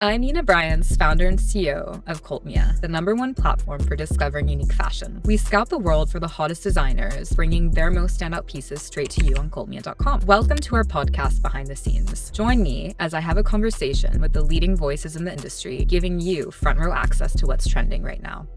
I'm Briance, founder and CEO of Cultmia, the #1 platform for discovering unique fashion. We scout the world for the hottest designers, bringing their most standout pieces straight to you on cultmia.com. Welcome to our podcast, Behind the Scenes. Join me as I have a conversation with the leading voices in the industry, giving you front row access to what's trending right now.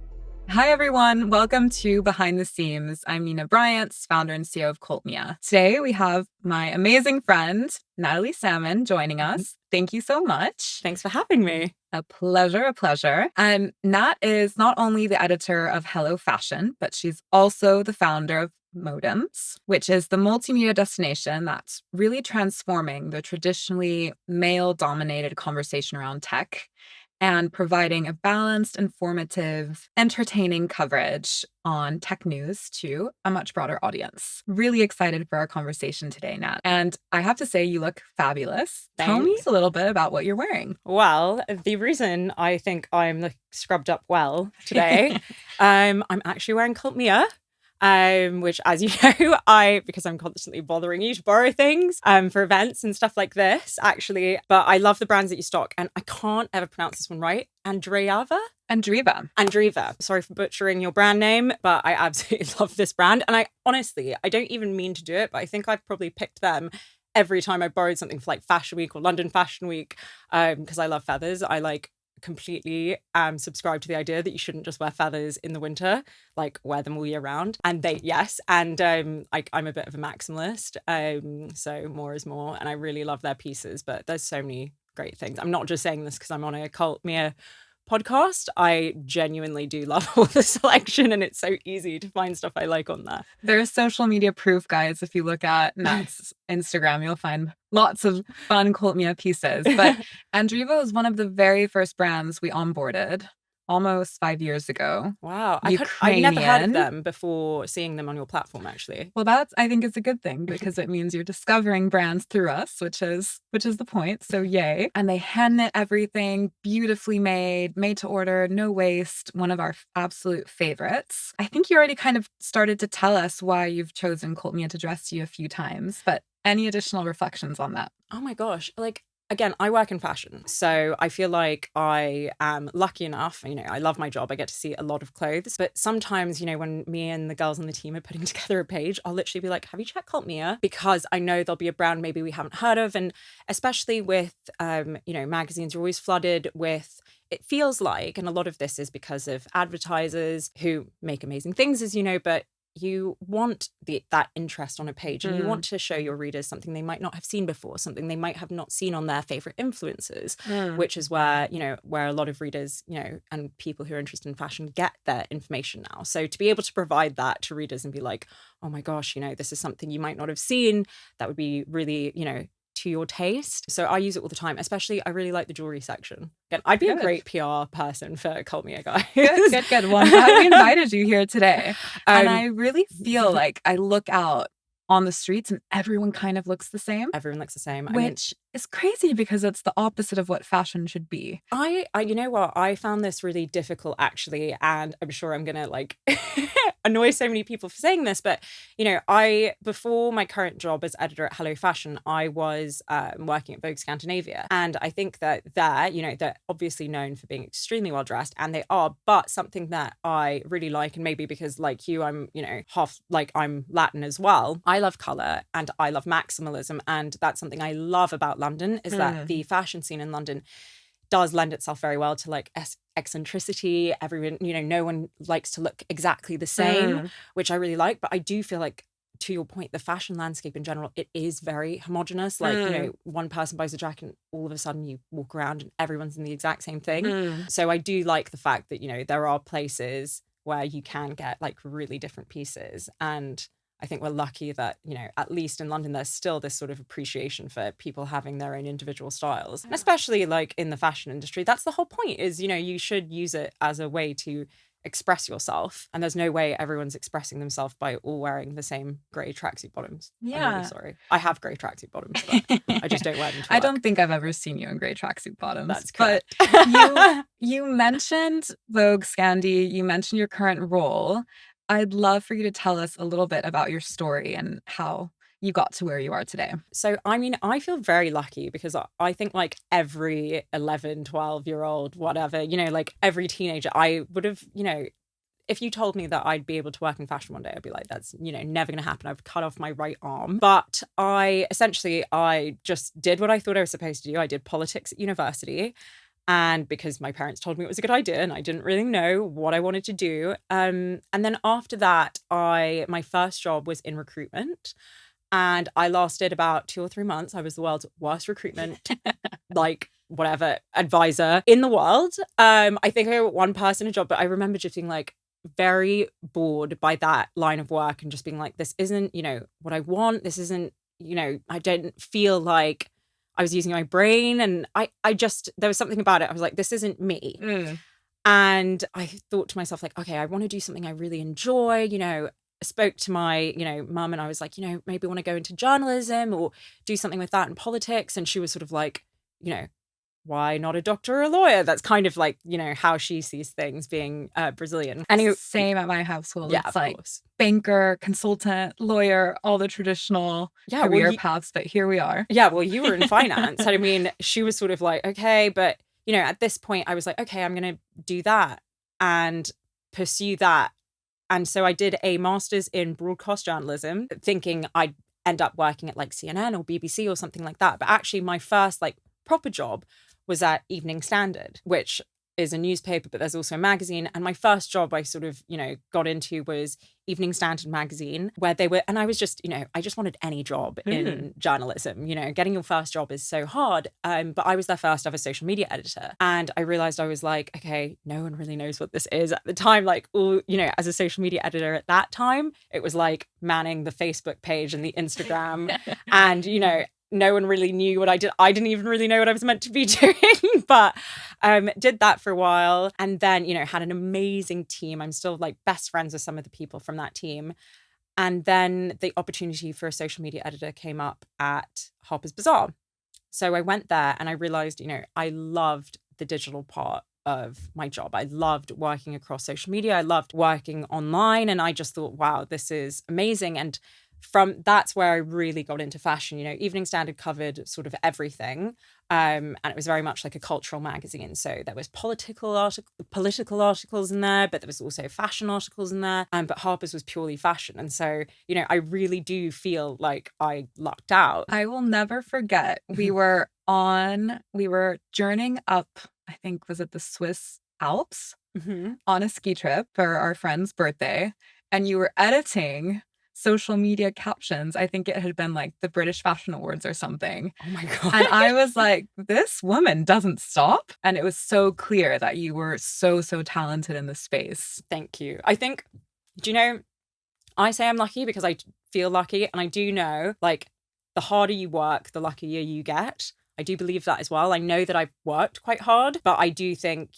Hi, everyone. Welcome to Behind the Scenes. I'm Briance, founder and CEO of Cultmia. Today, we have my amazing friend, Natalie Salmon, joining us. Thank you so much. Thanks for having me. A pleasure, a pleasure. And Nat is not only the editor of Hello Fashion, but she's also the founder of Modems, which is the multimedia destination that's really transforming the traditionally male-dominated conversation around tech and providing a balanced, informative, entertaining coverage on tech news to a much broader audience. Really excited for our conversation today, Nat. And I have to say, you look fabulous. Thanks. Tell me a little bit about what you're wearing. Well, the reason I think I'm scrubbed up well today, I'm actually wearing Cultmia. Which, as you know, because I'm constantly bothering you to borrow things for events and stuff like this, actually. But I love the brands that you stock, and I can't ever pronounce this one right. Andreeva. Sorry for butchering your brand name, but I absolutely love this brand. And I don't even mean to do it, but I think I've probably picked them every time I borrowed something for like Fashion Week or London Fashion Week, because I love feathers. I completely subscribe to the idea that you shouldn't just wear feathers in the winter, wear them all year round. And I'm a bit of a maximalist, so more is more, and I really love their pieces. But there's so many great things. I'm not just saying this because I'm on a Cultmia podcast. I genuinely do love all the selection, and it's so easy to find stuff I like on there. There's social media proof, guys. If you look at Nat's Instagram, you'll find lots of fun Cultmia pieces. But Andreeva was one of the very first brands we onboarded almost 5 years ago. Wow. I've never heard of them before seeing them on your platform, actually. Well, I think it's a good thing, because it means you're discovering brands through us, which is the point. So yay. And they hand knit everything, beautifully made to order, no waste. One of our absolute favorites. I think you already kind of started to tell us why you've chosen Cultmia to dress you a few times, but any additional reflections on that? Oh my gosh. Again, I work in fashion, so I feel like I am lucky enough. I love my job. I get to see a lot of clothes. But sometimes, when me and the girls on the team are putting together a page, I'll literally be like, have you checked Cultmia? Because I know there'll be a brand maybe we haven't heard of. And especially with, magazines, you're always flooded with, it feels like, and a lot of this is because of advertisers who make amazing things, as you know, but you want that interest on a page, and you want to show your readers something they might not have seen before, something they might have not seen on their favorite influencers, which is where a lot of readers, and people who are interested in fashion get their information now. So to be able to provide that to readers and be like, oh my gosh, this is something you might not have seen, that would be really, to your taste. So I use it all the time. Especially, I really like the jewelry section. Again, I'd be a great PR person for Cultmia, guys. Good. Well, I'm glad we invited you here today. And I really feel like I look out on the streets and everyone kind of looks the same. Everyone looks the same. Which is crazy, because it's the opposite of what fashion should be. I you know what? I found this really difficult, actually, and I'm sure I'm gonna annoy so many people for saying this, but before my current job as editor at Hello Fashion, I was working at Vogue Scandinavia, and I think that they're obviously known for being extremely well dressed, and they are. But something that I really like, and maybe because like you, I'm half I'm Latin as well. I love color and I love maximalism, and that's something I love about London, is that the fashion scene in London does lend itself very well to eccentricity. Everyone, no one likes to look exactly the same, which I really like. But I do feel like, to your point, the fashion landscape in general, it is very homogenous. One person buys a jacket and all of a sudden you walk around and everyone's in the exact same thing. So I do like the fact that, there are places where you can get really different pieces. And I think we're lucky that, at least in London, there's still this sort of appreciation for people having their own individual styles. And especially in the fashion industry, that's the whole point, is, you should use it as a way to express yourself. And there's no way everyone's expressing themselves by all wearing the same grey tracksuit bottoms. Yeah. I'm really sorry. I have grey tracksuit bottoms, but I just don't wear them to work. I don't think I've ever seen you in grey tracksuit bottoms. That's correct. But you mentioned Vogue Scandi, you mentioned your current role. I'd love for you to tell us a little bit about your story and how you got to where you are today? So, I mean, I feel very lucky because I think like every 11, 12-year-old, whatever, like every teenager, I would have, if you told me that I'd be able to work in fashion one day, I'd be like, that's, never going to happen. I've cut off my right arm. But I just did what I thought I was supposed to do. I did politics at university. And because my parents told me it was a good idea and I didn't really know what I wanted to do. And then after that, my first job was in recruitment. And I lasted about 2 or 3 months. I was the world's worst recruitment, like whatever, advisor in the world. I think I got one person a job, but I remember just being like very bored by that line of work and just being like, this isn't, what I want. This isn't, I didn't feel like I was using my brain. And I just, there was something about it. I was like, this isn't me. And I thought to myself, like, okay, I want to do something I really enjoy, spoke to my, mum and I was like, maybe I want to go into journalism or do something with that in politics. And she was sort of like, why not a doctor or a lawyer? That's kind of like, how she sees things being Brazilian. And same at my household. Yeah, it's like banker, consultant, lawyer, all the traditional career paths, but here we are. Yeah, well, you were in finance. I mean, she was sort of like, okay, but, at this point I was like, okay, I'm going to do that and pursue that. And so I did a master's in broadcast journalism, thinking I'd end up working at like CNN or BBC or something like that. But actually my first like proper job was at Evening Standard, which is a newspaper, but there's also a magazine. And my first job I sort of, got into was Evening Standard magazine, where they were, and I was just, I just wanted any job in journalism. Getting your first job is so hard. But I was their first ever social media editor. And I realized I was like, okay, no one really knows what this is at the time. Like, all, as a social media editor at that time, it was like manning the Facebook page and the Instagram and, no one really knew what I did. I didn't even really know what I was meant to be doing, but did that for a while. And then, had an amazing team. I'm still like best friends with some of the people from that team. And then the opportunity for a social media editor came up at Harper's Bazaar. So I went there and I realized, I loved the digital part of my job. I loved working across social media. I loved working online. And I just thought, wow, this is amazing. And that's where I really got into fashion. Evening Standard covered sort of everything. And it was very much like a cultural magazine. So there was political articles in there, but there was also fashion articles in there. But Harper's was purely fashion. And so, I really do feel like I lucked out. I will never forget. We were journeying up, I think, was it the Swiss Alps on a ski trip for our friend's birthday. And you were editing social media captions. I think it had been like the British Fashion Awards or something. Oh my God. And I was like, this woman doesn't stop. And it was so clear that you were so talented in this space. Thank you. I think, I say I'm lucky because I feel lucky. And I do know, like, the harder you work, the luckier you get. I do believe that as well. I know that I've worked quite hard, but I do think,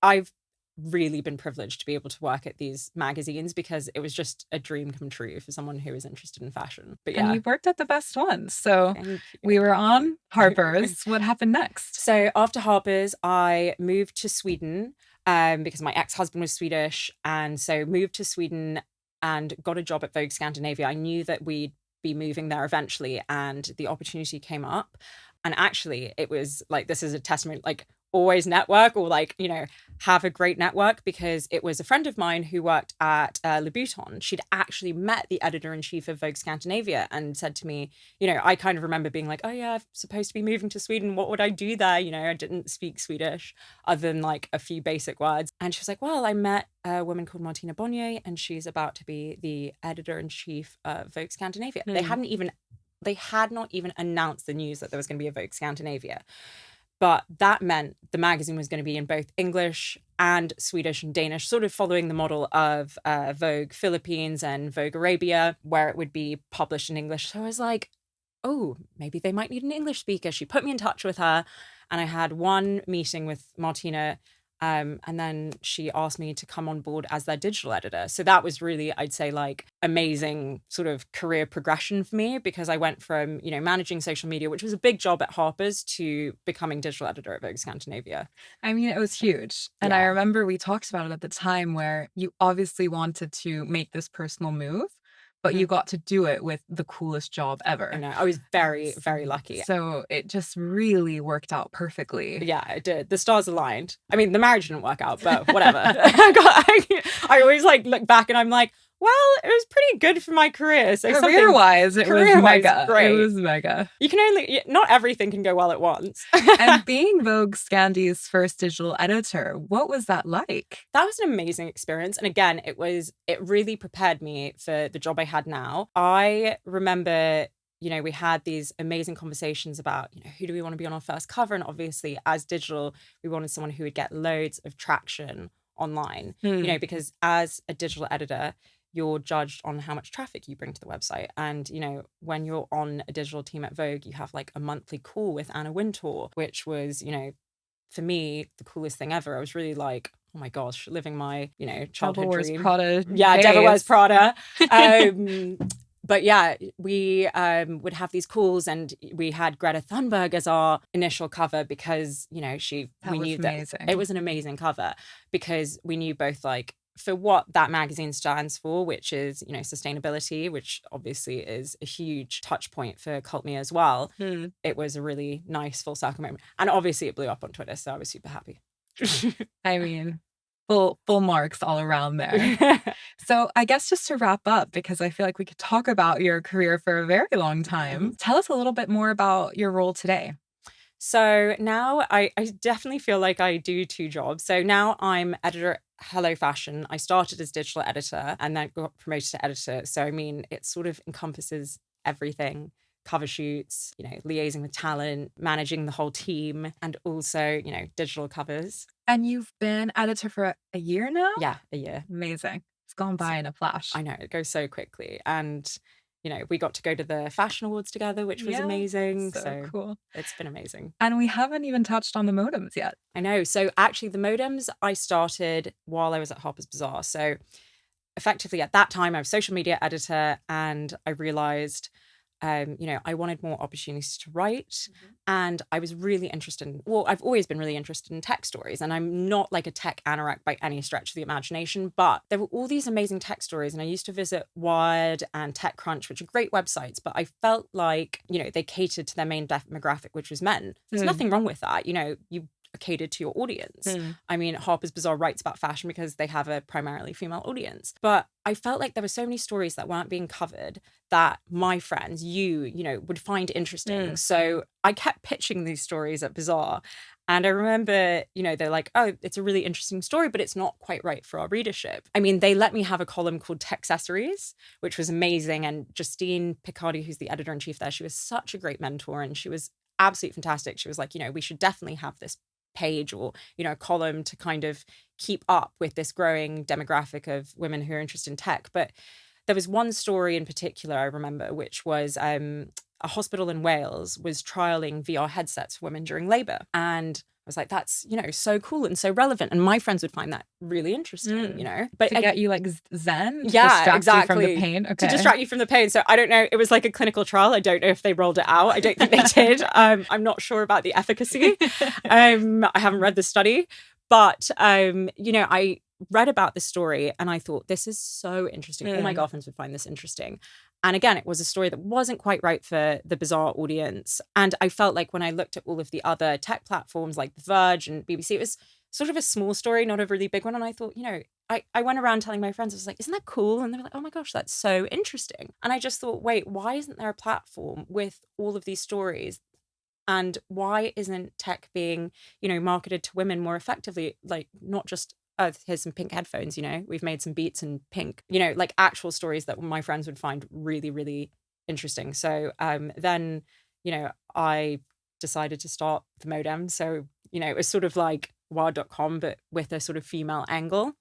I've really been privileged to be able to work at these magazines because it was just a dream come true for someone who is interested in fashion. But yeah. And you worked at the best ones. So we were on Harper's. What happened next? So after Harper's, I moved to Sweden because my ex-husband was Swedish. And so moved to Sweden and got a job at Vogue Scandinavia. I knew that we'd be moving there eventually and the opportunity came up. And actually it was like, this is a testament, like, always network or like, have a great network, because it was a friend of mine who worked at Louboutin. She'd actually met the editor-in-chief of Vogue Scandinavia and said to me, I kind of remember being like, oh yeah, I'm supposed to be moving to Sweden. What would I do there? I didn't speak Swedish other than like a few basic words. And she was like, well, I met a woman called Martina Bonnier and she's about to be the editor-in-chief of Vogue Scandinavia. They had not even announced the news that there was going to be a Vogue Scandinavia. But that meant the magazine was going to be in both English and Swedish and Danish, sort of following the model of Vogue Philippines and Vogue Arabia, where it would be published in English. So I was like, oh, maybe they might need an English speaker. She put me in touch with her and I had one meeting with Martina. And then she asked me to come on board as their digital editor. So that was really, I'd say, like amazing sort of career progression for me, because I went from, managing social media, which was a big job at Harper's, to becoming digital editor at Vogue Scandinavia. I mean, it was huge. And I remember we talked about it at the time where you obviously wanted to make this personal move, but you got to do it with the coolest job ever. I know. I was very, very lucky. So it just really worked out perfectly. Yeah, it did. The stars aligned. I mean, the marriage didn't work out, but whatever. I always like look back and I'm like, well, it was pretty good for my career. So career-wise, it was mega. Great. It was mega. You can only, not everything can go well at once. And being Vogue Scandy's first digital editor, what was that like? That was an amazing experience. And again, it really prepared me for the job I had now. I remember, you know, we had these amazing conversations about, you know, who do we want to be on our first cover? And obviously, as digital, we wanted someone who would get loads of traction online, you know, because as a digital editor, you're judged on how much traffic you bring to the website. And, you know, when you're on a digital team at Vogue, you have like a monthly call with Anna Wintour, which was, you know, for me, the coolest thing ever. I was really like, oh my gosh, living my, you know, childhood dream. Prada yeah, Devil Wears Prada. But yeah, we would have these calls, and we had Greta Thunberg as our initial cover because, you know, we knew that it was an amazing cover because we knew both like for what that magazine stands for, which is, you know, sustainability, which obviously is a huge touch point for Cult Me as well. It was a really nice full circle moment. And obviously it blew up on Twitter, so I was super happy. I mean, full marks all around there. So I guess just to wrap up, because I feel like we could talk about your career for a very long time, tell us a little bit more about your role today. So now I definitely feel like I do two jobs. So now I'm editor at Hello Fashion. I started as digital editor and then got promoted to editor. So, I mean, it sort of encompasses everything. Cover shoots, you know, liaising with talent, managing the whole team, and also, you know, digital covers. And you've been editor for a year now? Yeah, a year. Amazing. It's gone by in a flash. I know, it goes so quickly. And, you know, we got to go to the fashion awards together, which was amazing. So cool. It's been amazing. And we haven't even touched on the modems yet. I know. So actually the modems I started while I was at Harper's Bazaar. So effectively at that time I was social media editor, and I realized you know, I wanted more opportunities to write. And I was really interested in, well, I've always been really interested in tech stories, and I'm not like a tech anorak by any stretch of the imagination, but there were all these amazing tech stories. And I used to visit Wired and TechCrunch, which are great websites, but I felt like, you know, they catered to their main demographic, which was men. There's nothing wrong with that. You know, you catered to your audience. I mean, Harper's Bazaar writes about fashion because they have a primarily female audience. But I felt like there were so many stories that weren't being covered that my friends, you know, would find interesting. So I kept pitching these stories at Bazaar. And I remember, you know, they're like, oh, it's a really interesting story, but it's not quite right for our readership. I mean, they let me have a column called Techccessories, which was amazing. And Justine Picardi, who's the editor-in-chief there, she was such a great mentor, and she was absolutely fantastic. She was like, you know, we should definitely have this page or, you know, a column to kind of keep up with this growing demographic of women who are interested in tech. But there was one story in particular I remember, which was a hospital in Wales was trialing VR headsets for women during labor. And I was like, that's, you know, so cool and so relevant. And my friends would find that really interesting, you know. But to get you like zen? To distract you from the pain? Okay. To distract you from the pain. So I don't know. It was like a clinical trial. I don't know if they rolled it out. I don't think they did. I'm not sure about the efficacy. I haven't read the study. But, you know, I read about the story and I thought, this is so interesting. All my girlfriends would find this interesting. And again, it was a story that wasn't quite right for the Bazaar audience. And I felt like when I looked at all of the other tech platforms like The Verge and BBC, it was sort of a small story, not a really big one. And I thought, you know, I went around telling my friends, I was like, isn't that cool? And they were like, oh my gosh, that's so interesting. And I just thought, wait, why isn't there a platform with all of these stories? And why isn't tech being, you know, marketed to women more effectively? Like, not just, oh, here's some pink headphones, you know, we've made some beats in pink, you know, like actual stories that my friends would find really, really interesting. So then, you know, I decided to start the modem. So, you know, it was sort of like wild.com, but with a sort of female angle.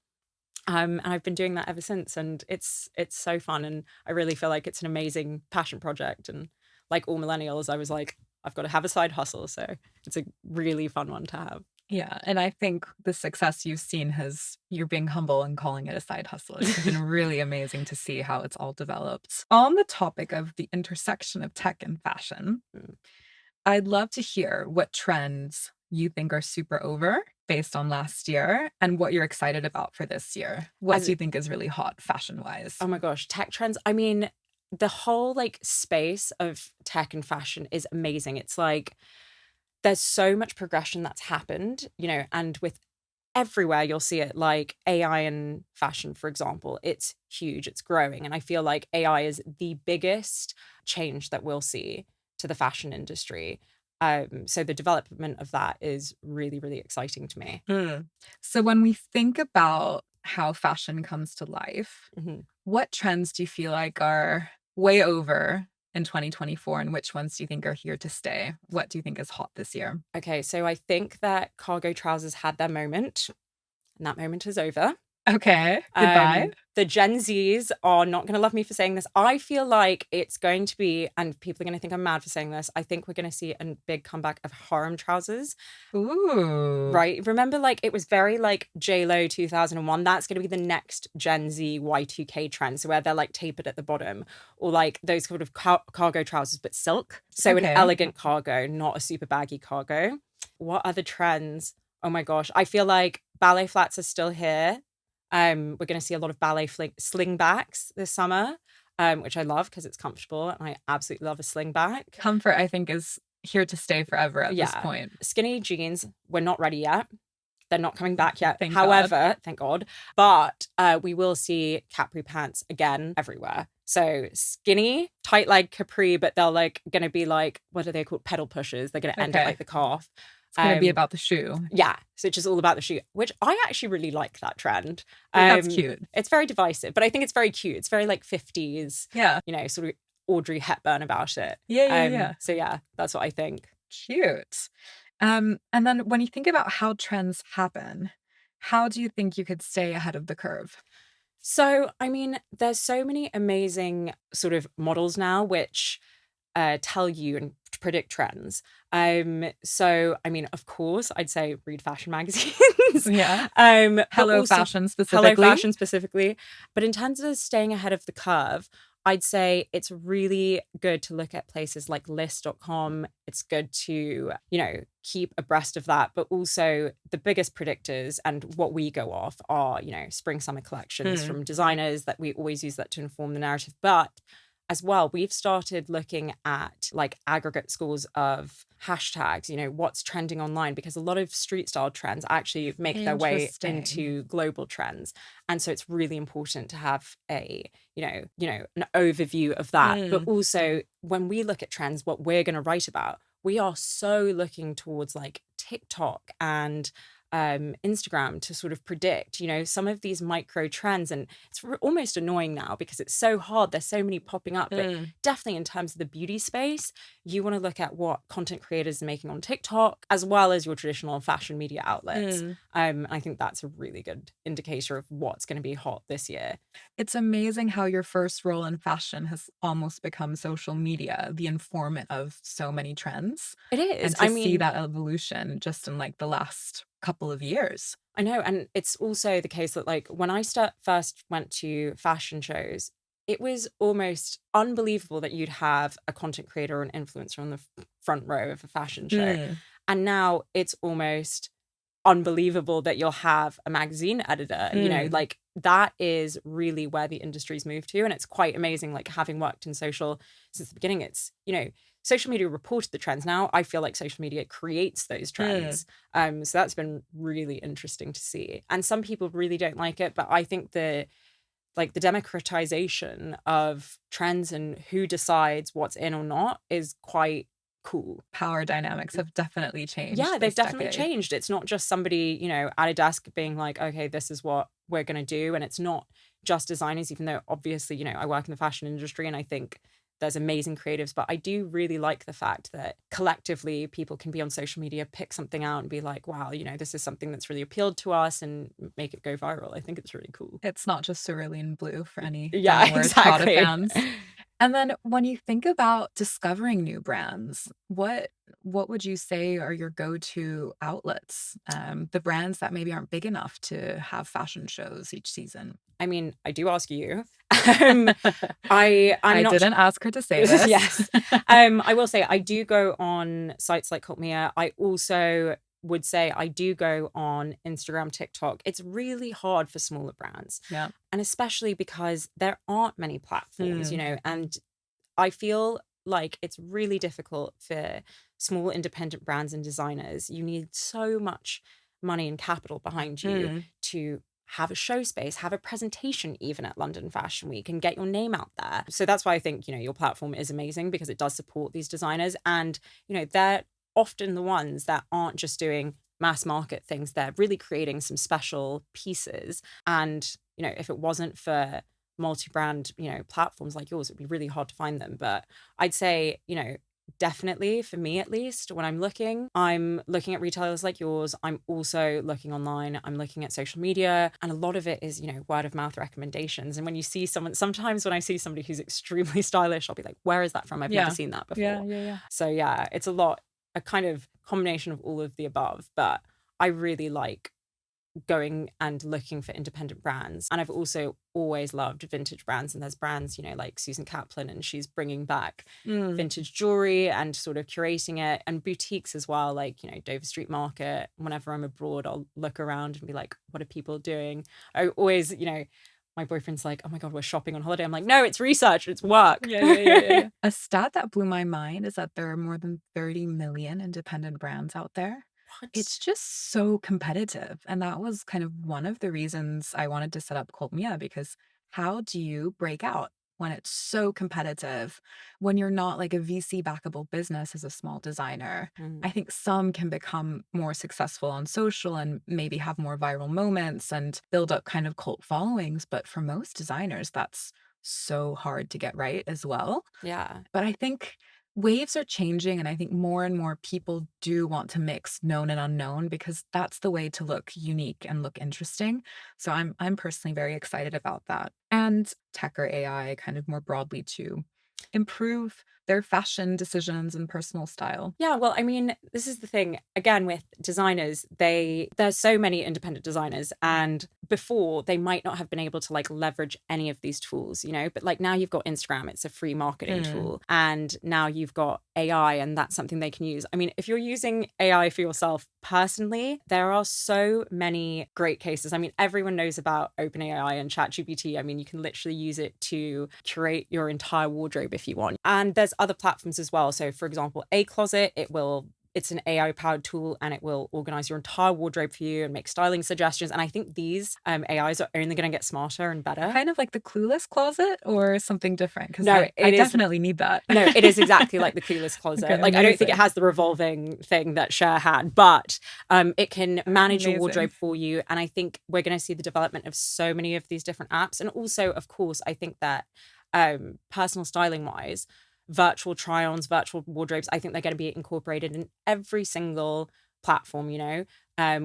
And I've been doing that ever since. And it's so fun. And I really feel like it's an amazing passion project. And like all millennials, I was like, I've got to have a side hustle. So it's a really fun one to have. Yeah. And I think the success you've seen you're being humble and calling it a side hustle. It's been really amazing to see how it's all developed. On the topic of the intersection of tech and fashion, I'd love to hear what trends you think are super over based on last year and what you're excited about for this year. What As do you think is really hot fashion-wise? Oh my gosh, tech trends. I mean, the whole like space of tech and fashion is amazing. It's like there's so much progression that's happened, and with everywhere you'll see it, like AI and fashion, for example, it's huge, it's growing. And I feel like AI is the biggest change that we'll see to the fashion industry. So the development of that is really, really exciting to me. So when we think about how fashion comes to life, Mhm. what trends do you feel like are way over in 2024 and which ones do you think are here to stay? What do you think is hot this year? Okay, so I think that cargo trousers had their moment, and that moment is over. Okay, goodbye. The Gen Zs are not going to love me for saying this. I feel like it's going to be, and people are going to think I'm mad for saying this, I think we're going to see a big comeback of harem trousers. Ooh. Right? Remember, like, it was very like J-Lo 2001. That's going to be the next Gen Z Y2K trend. So where they're like tapered at the bottom, or like those sort of cargo trousers, but silk. So an Okay. elegant cargo, not a super baggy cargo. What other trends? Oh my gosh. I feel like ballet flats are still here. We're going to see a lot of ballet slingbacks this summer, which I love because it's comfortable and I absolutely love a slingback. Comfort, I think, is here to stay forever at this point. Skinny jeans, we're not ready yet. They're not coming back yet. Thank However, God. thank God. But we will see capri pants again everywhere. So skinny, tight leg capri, but they're like going to be like, what are they called? Pedal pushers. They're going to end at like the calf. It's going to be about the shoe. Yeah. So it's just all about the shoe, which I actually really like that trend. That's cute. It's very divisive, but I think it's very cute. It's very like 50s, Yeah. sort of Audrey Hepburn about it. Yeah. So yeah, that's what I think. Cute. And then when you think about how trends happen, how do you think you could stay ahead of the curve? So, I mean, there's so many amazing sort of models now which tell you and predict trends. So, I mean, of course, I'd say read fashion magazines. Yeah. But Hello also- Fashion specifically. Hello Fashion specifically. But in terms of staying ahead of the curve, I'd say it's really good to look at places like list.com. It's good to, keep abreast of that. But also the biggest predictors and what we go off are, spring summer collections from designers that we always use that to inform the narrative. But as well, we've started looking at like aggregate scores of hashtags, what's trending online, because a lot of street style trends actually make their way into global trends. And so it's really important to have a, an overview of that. But also when we look at trends, what we're going to write about, we are so looking towards like TikTok and Instagram to sort of predict, some of these micro trends. And it's almost annoying now because it's so hard. There's so many popping up. But definitely in terms of the beauty space, you want to look at what content creators are making on TikTok, as well as your traditional fashion media outlets. I think that's a really good indicator of what's going to be hot this year. It's amazing how your first role in fashion has almost become social media, the informant of so many trends. It is. And to see that evolution just in like the last couple of years. I know. And it's also the case that like when I first went to fashion shows, it was almost unbelievable that you'd have a content creator or an influencer on the front row of a fashion show. And now it's almost unbelievable that you'll have a magazine editor. Like that is really where the industry's moved to. And it's quite amazing, like having worked in social since the beginning, it's, social media reported the trends. Now I feel like social media creates those trends. So that's been really interesting to see. And some people really don't like it, but I think the democratization of trends and who decides what's in or not is quite cool. Power dynamics have definitely changed. Yeah, they've definitely changed. It's not just somebody, at a desk being like, okay, this is what we're going to do. And it's not just designers, even though obviously, I work in the fashion industry and I think there's amazing creatives, but I do really like the fact that collectively people can be on social media, pick something out and be like, wow, this is something that's really appealed to us and make it go viral. I think it's really cool. It's not just cerulean blue for any exactly. fans. And then when you think about discovering new brands, what would you say are your go-to outlets? The brands that maybe aren't big enough to have fashion shows each season. I mean, I do ask you. I didn't ask her to say this. Yes. I will say I do go on sites like Cult Mia. I also would say I do go on Instagram, TikTok. It's really hard for smaller brands. Yeah. And especially because there aren't many platforms, and I feel like it's really difficult for small independent brands and designers. You need so much money and capital behind you to have a show space, have a presentation even at London Fashion Week and get your name out there. So that's why I think, your platform is amazing, because it does support these designers, and, they're often the ones that aren't just doing mass market things. They're really creating some special pieces. And, if it wasn't for multi-brand, platforms like yours, it'd be really hard to find them. But I'd say, definitely for me, at least, when I'm looking at retailers like yours. I'm also looking online, I'm looking at social media, and a lot of it is, word of mouth recommendations. And when you see sometimes when I see somebody who's extremely stylish, I'll be like, where is that from? I've never seen that before. Yeah. So yeah, it's a kind of combination of all of the above. But I really like going and looking for independent brands. And I've also always loved vintage brands. And there's brands, like Susan Kaplan, and she's bringing back vintage jewelry and sort of curating it, and boutiques as well, like, Dover Street Market. Whenever I'm abroad, I'll look around and be like, what are people doing? I always, my boyfriend's like, oh my God, we're shopping on holiday. I'm like, no, it's research, it's work. Yeah. A stat that blew my mind is that there are more than 30 million independent brands out there. What? It's just so competitive. And that was kind of one of the reasons I wanted to set up Cult Mia, because how do you break out when it's so competitive, when you're not like a VC backable business as a small designer? I think some can become more successful on social and maybe have more viral moments and build up kind of cult followings. But for most designers, that's so hard to get right as well. Yeah. But I think waves are changing, and I think more and more people do want to mix known and unknown, because that's the way to look unique and look interesting. So I'm personally very excited about that. And tech or AI kind of more broadly to improve their fashion decisions and personal style. Yeah, well, I mean, this is the thing, again, with designers, there's so many independent designers, and before they might not have been able to like leverage any of these tools, but like now you've got Instagram, it's a free marketing tool, and now you've got AI, and that's something they can use. I mean, if you're using AI for yourself personally, there are so many great cases. I mean, everyone knows about OpenAI and ChatGPT. I mean, you can literally use it to curate your entire wardrobe if you want. And there's other platforms as well. So for example, A Closet, it's an AI powered tool, and it will organize your entire wardrobe for you and make styling suggestions. And I think these AIs are only going to get smarter and better. Kind of like the Clueless Closet, or something different? Because no, I definitely need that. No, it is exactly like the Clueless Closet. Okay, like, I don't think it has the revolving thing that Cher had, but it can manage your wardrobe for you. And I think we're going to see the development of so many of these different apps. And also, of course, I think that personal styling wise, virtual try-ons, virtual wardrobes, I think they're going to be incorporated in every single platform,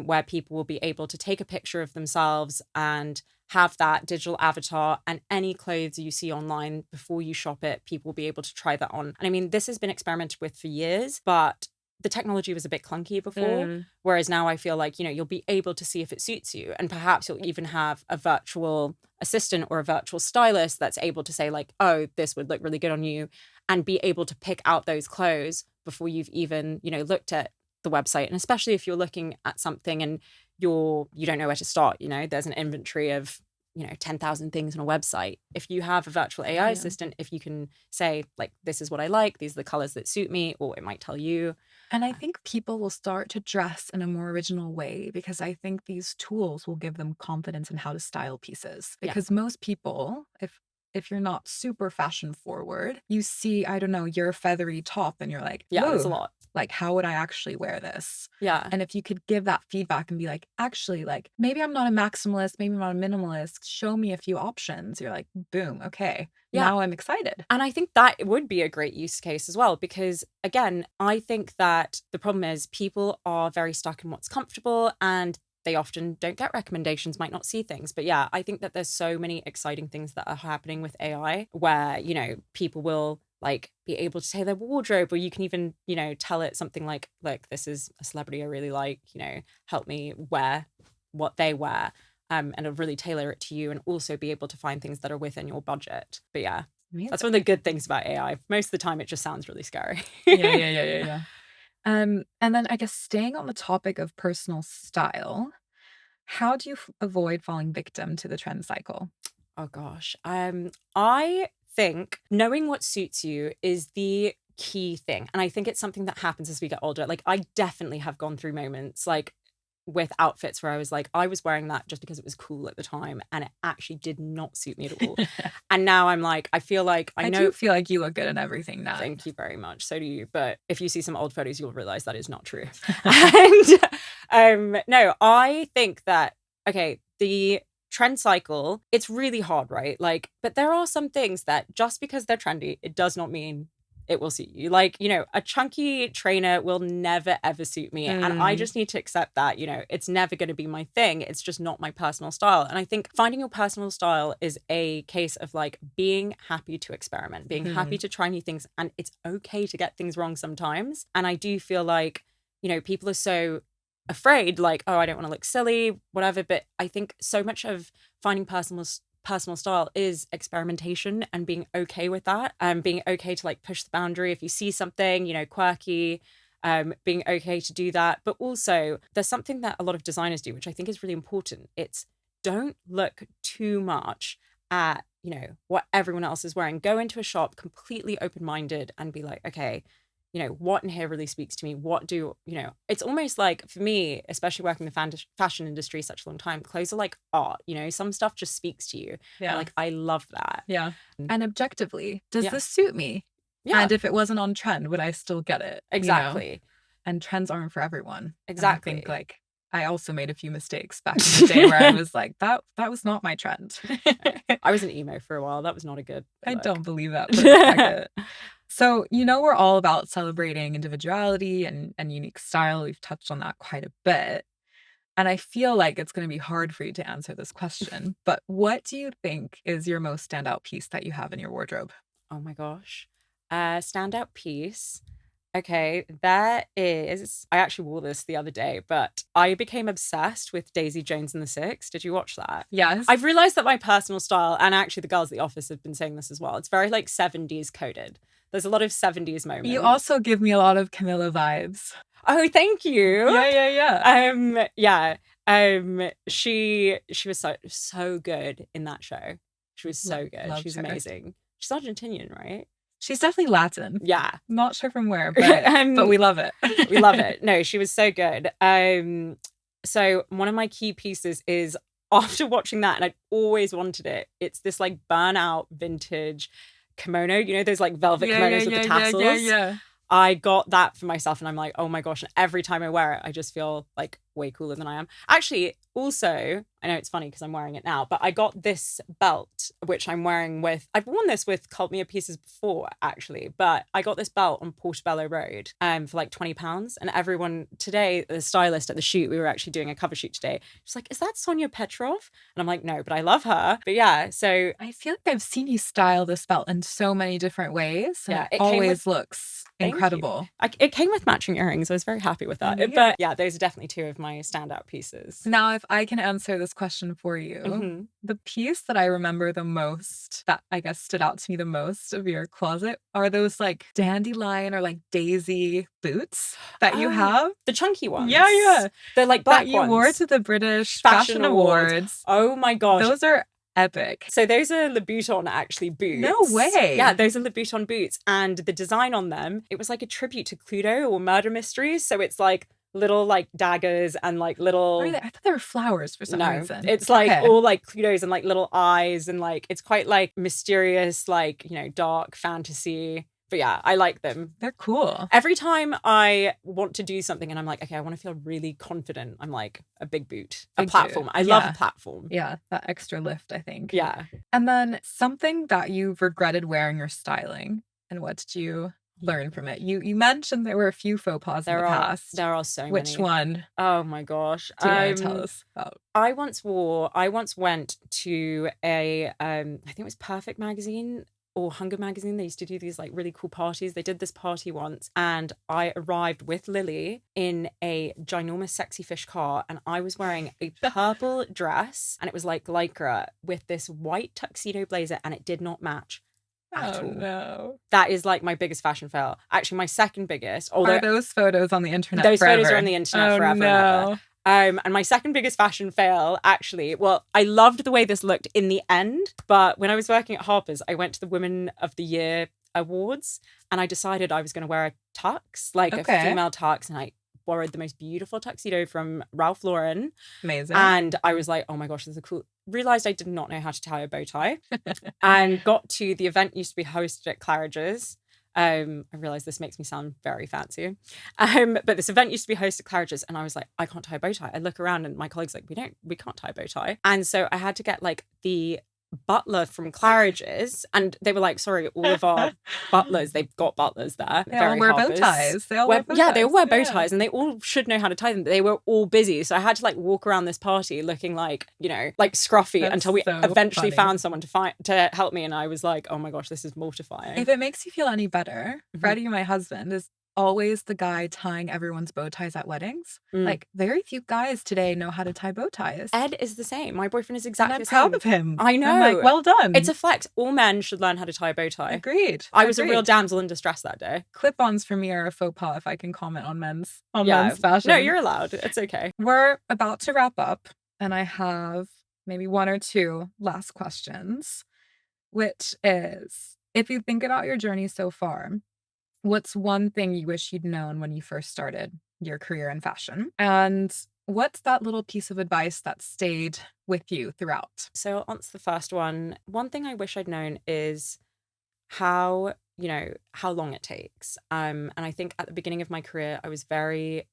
where people will be able to take a picture of themselves and have that digital avatar, and any clothes you see online before you shop it, people will be able to try that on. And I mean, this has been experimented with for years, but the technology was a bit clunky before, whereas now I feel like, you'll be able to see if it suits you, and perhaps you'll even have a virtual assistant or a virtual stylist that's able to say like, oh, this would look really good on you, and be able to pick out those clothes before you've even, looked at the website. And especially if you're looking at something and you don't know where to start, there's an inventory of 10,000 things on a website. If you have a virtual AI assistant, if you can say like, this is what I like, these are the colors that suit me, or it might tell you. And I think people will start to dress in a more original way, because I think these tools will give them confidence in how to style pieces. Because most people, if you're not super fashion forward, you see, I don't know, your feathery top and you're like, yeah, that's a lot. Like, how would I actually wear this? Yeah. And if you could give that feedback and be like, actually, like, maybe I'm not a maximalist, maybe I'm not a minimalist, show me a few options. You're like, boom, okay. Yeah. Now I'm excited. And I think that would be a great use case as well, because again, I think that the problem is people are very stuck in what's comfortable, and they often don't get recommendations, might not see things. But yeah, I think that there's so many exciting things that are happening with AI where, people will like be able to say their wardrobe, or you can even, tell it something like, look, this is a celebrity I really like, help me wear what they wear. And it'll really tailor it to you, and also be able to find things that are within your budget. But yeah, that's one of the good things about AI. Most of the time, it just sounds really scary. Yeah. And then I guess staying on the topic of personal style, how do you avoid falling victim to the trend cycle? Oh gosh. I think knowing what suits you is the key thing. And I think it's something that happens as we get older. Like I definitely have gone through moments like with outfits where I was like, I was wearing that just because it was cool at the time and it actually did not suit me at all. And now I'm like, I feel like I know. do feel like you look good in everything now. Thank you very much. So do you. But if you see some old photos, you'll realize that is not true. And no, I think that, okay, the trend cycle, it's really hard, right? Like, but there are some things that just because they're trendy, it does not mean it will suit you. Like, you know, a chunky trainer will never ever suit me. And I just need to accept that, you know, it's never going to be my thing. It's just not my personal style. And I think finding your personal style is a case of like being happy to experiment, being happy to try new things. And it's okay to get things wrong sometimes. And I do feel like, you know, people are so afraid, like, oh, I don't want to look silly, whatever. But I think so much of finding personal style is experimentation and being okay with that, and being okay to like push the boundary if you see something, you know, quirky, being okay to do that. But also there's something that a lot of designers do, which I think is really important. It's don't look too much at, you know, what everyone else is wearing. Go into a shop completely open-minded and be like, okay, you know, what in here really speaks to me? What do, you know, it's almost like for me, especially working in the fashion industry such a long time, clothes are like art, you know, some stuff just speaks to you. Yeah. Like, I love that. Yeah. And objectively, does Yeah. this suit me? Yeah. And if it wasn't on trend, would I still get it? Exactly. You know? And trends aren't for everyone. Exactly. And I think like I also made a few mistakes back in the day where I was like, that was not my trend. I was an emo for a while. That was not a good look. I don't believe that for a second. So, you know, we're all about celebrating individuality and unique style. We've touched on that quite a bit. And I feel like it's going to be hard for you to answer this question. But what do you think is your most standout piece that you have in your wardrobe? Oh my gosh. Standout piece. Okay, there is. I actually wore this the other day, but I became obsessed with Daisy Jones and the Six. Did you watch that? Yes. I've realized that my personal style, and actually the girls at the office have been saying this as well, it's very like 70s coded. There's a lot of 70s moments. You also give me a lot of Camilla vibes. Oh, thank you. Yeah. She was so good in that show. She was so good. She's amazing. She's Argentinian, right? She's definitely Latin. Yeah. Not sure from where, but we love it. We love it. No, she was so good. So one of my key pieces is after watching that, and I'd always wanted it, it's this like burnout vintage kimono, you know, those like velvet kimonos with the tassels. Yeah. I got that for myself and I'm like, oh my gosh. And every time I wear it, I just feel like way cooler than I am. Actually, also, I know it's funny because I'm wearing it now, but I got this belt, which I'm wearing with, I've worn this with Cult Mia pieces before actually, but I got this belt on Portobello Road for like £20. And everyone today, the stylist at the shoot, we were actually doing a cover shoot today. She's like, is that Sonia Petrov? And I'm like, no, but I love her. But yeah, so. I feel like I've seen you style this belt in so many different ways. And it always looks incredible. It came with matching earrings. I was very happy with that. Yeah. But yeah, those are definitely two of my standout pieces. Now, if I can answer this question for you, the piece that I remember the most, that I guess stood out to me the most of your closet, are those like dandelion or like daisy boots that you have. The chunky ones. Yeah. They're like black that you ones. wore to the British Fashion Awards. Oh my gosh. Those are epic. So those are Louboutin actually boots. No way. Yeah, those are Louboutin boots. And the design on them, it was like a tribute to Cluedo or Murder Mysteries. So it's like little like daggers and like little. I thought they were flowers for some reason. It's like all like Cluedos and like little eyes and like it's quite like mysterious, like, you know, dark fantasy. But yeah, I like them. They're cool. Every time I want to do something and I'm like, okay, I want to feel really confident, I'm like, a big boot, a platform. I love a platform. Yeah, that extra lift, I think. Yeah. And then something that you've regretted wearing or styling, and what did you learn from it? You mentioned there were a few faux pas in the past. There are so many. Which one? Oh my gosh. Do you want to tell us about? I once went to a, I think it was Perfect magazine or Hunger magazine. They used to do these like really cool parties. They did this party once and I arrived with Lily in a ginormous sexy fish car and I was wearing a purple dress and it was like lycra with this white tuxedo blazer and it did not match at Oh all. no. That is like my biggest fashion fail. Actually, my second biggest, although Are those photos on the internet those forever? photos are on the internet Oh, forever and ever. no. And my second biggest fashion fail, actually, well, I loved the way this looked in the end, but when I was working at Harper's, I went to the Women of the Year Awards and I decided I was going to wear a tux, like a Okay. female tux, and I borrowed the most beautiful tuxedo from Ralph Lauren. Amazing. And I was like, oh my gosh, this is cool. Realized I did not know how to tie a bow tie and got to the event used to be hosted at Claridge's. I realize this makes me sound very fancy. But this event used to be hosted at Claridge's and I was like, I can't tie a bow tie. I look around and my colleagues like, we can't tie a bow tie. And so I had to get like the butler from Claridge's and they were like, sorry, all of our butlers, they've got butlers there. They all wear bow ties. They all wear bow ties. Yeah, they all wear bow ties and they all should know how to tie them. But they were all busy. So I had to like walk around this party looking like, you know, like scruffy until we eventually found someone to help me. And I was like, oh my gosh, this is mortifying. If it makes you feel any better, Freddie, my husband, is always the guy tying everyone's bow ties at weddings. Like, very few guys today know how to tie bow ties. Ed is the same. My boyfriend is exactly the same. I'm proud of him. I know. I'm like, well done. It's a flex. All men should learn how to tie a bow tie. Agreed. I was a real damsel in distress that day. Clip-ons for me are a faux pas if I can comment on men's fashion. No, you're allowed. It's okay. We're about to wrap up and I have maybe one or two last questions, which is, if you think about your journey so far, what's one thing you wish you'd known when you first started your career in fashion? And what's that little piece of advice that stayed with you throughout? So I'll answer the first one. One thing I wish I'd known is how long it takes. And I think at the beginning of my career, I was very,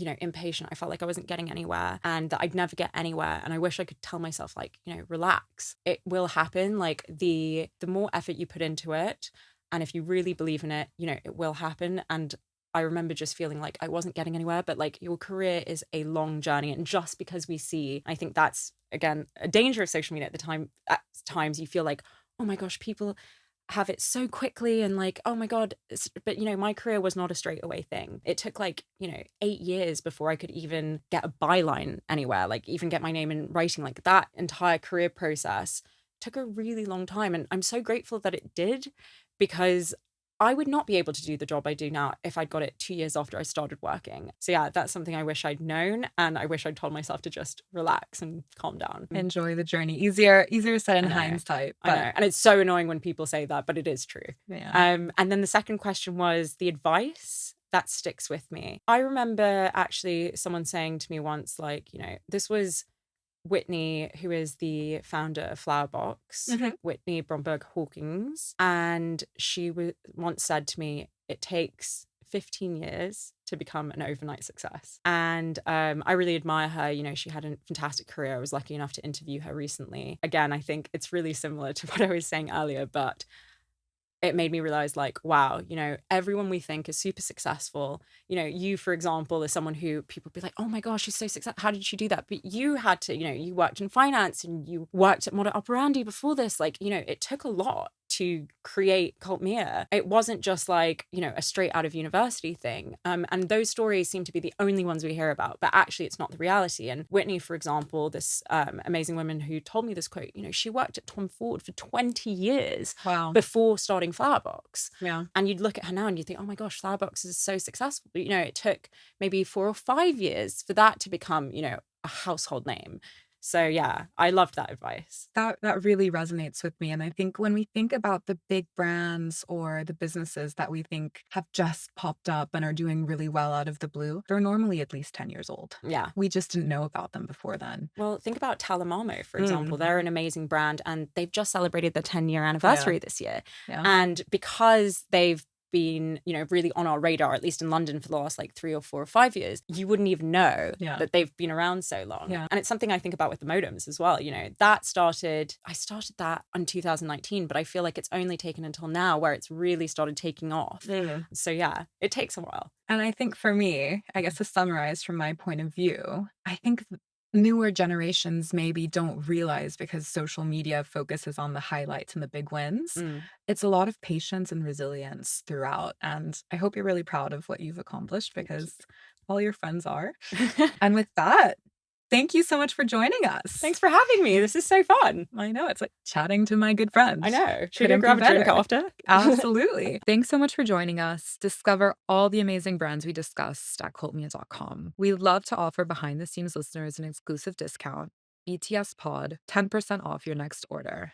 impatient. I felt like I wasn't getting anywhere and that I'd never get anywhere. And I wish I could tell myself, like, relax. It will happen. Like the more effort you put into it, and if you really believe in it, it will happen. And I remember just feeling like I wasn't getting anywhere, but like your career is a long journey. And just because we see, I think that's, again, a danger of social media at times you feel like, oh my gosh, people have it so quickly and like, oh my God. But, my career was not a straight away thing. It took like, 8 years before I could even get a byline anywhere, like even get my name in writing. Like that entire career process took a really long time. And I'm so grateful that it did, because I would not be able to do the job I do now if I'd got it 2 years after I started working. So yeah, that's something I wish I'd known. And I wish I'd told myself to just relax and calm down. Enjoy the journey. Easier said in hindsight. But... I know. And it's so annoying when people say that, but it is true. Yeah. And then the second question was the advice that sticks with me. I remember actually someone saying to me once, like, this was Whitney, who is the founder of Flowerbox, Whitney Bromberg Hawkins, and she once said to me, it takes 15 years to become an overnight success. And I really admire her. She had a fantastic career. I was lucky enough to interview her recently. Again, I think it's really similar to what I was saying earlier, but it made me realize, like, wow, everyone we think is super successful. You, for example, is someone who people be like, oh my gosh, she's so successful. How did she do that? But you had to, you worked in finance and you worked at Moda Operandi before this. Like, it took a lot to create Cult Mia. It wasn't just like, a straight out of university thing. And those stories seem to be the only ones we hear about, but actually it's not the reality. And Whitney, for example, this amazing woman who told me this quote, she worked at Tom Ford for 20 years before starting Flowerbox. Yeah. And you'd look at her now and you think, oh my gosh, Flowerbox is so successful. But, it took maybe 4 or 5 years for that to become, a household name. So yeah, I loved that advice. That really resonates with me. And I think when we think about the big brands or the businesses that we think have just popped up and are doing really well out of the blue, they're normally at least 10 years old. Yeah. We just didn't know about them before then. Well, think about Talamamo, for example. They're an amazing brand and they've just celebrated their 10-year anniversary this year. Yeah. And because they've been, really on our radar, at least in London, for the last like 3 or 4 or 5 years, you wouldn't even know that they've been around so long. Yeah. And it's something I think about with the modems as well. I started that in 2019, but I feel like it's only taken until now where it's really started taking off. So yeah, it takes a while. And I think for me, I guess to summarize from my point of view, I think newer generations maybe don't realize, because social media focuses on the highlights and the big wins. It's a lot of patience and resilience throughout. And I hope you're really proud of what you've accomplished, because all your friends are. And with that, Thank you so much for joining us. Thanks for having me. This is so fun. I know. It's like chatting to my good friend. I know. Should we Couldn't grab be a drink better. after? Absolutely. Thanks so much for joining us. Discover all the amazing brands we discussed at cultmia.com. We love to offer behind the scenes listeners an exclusive discount. BTS Pod, 10% off your next order.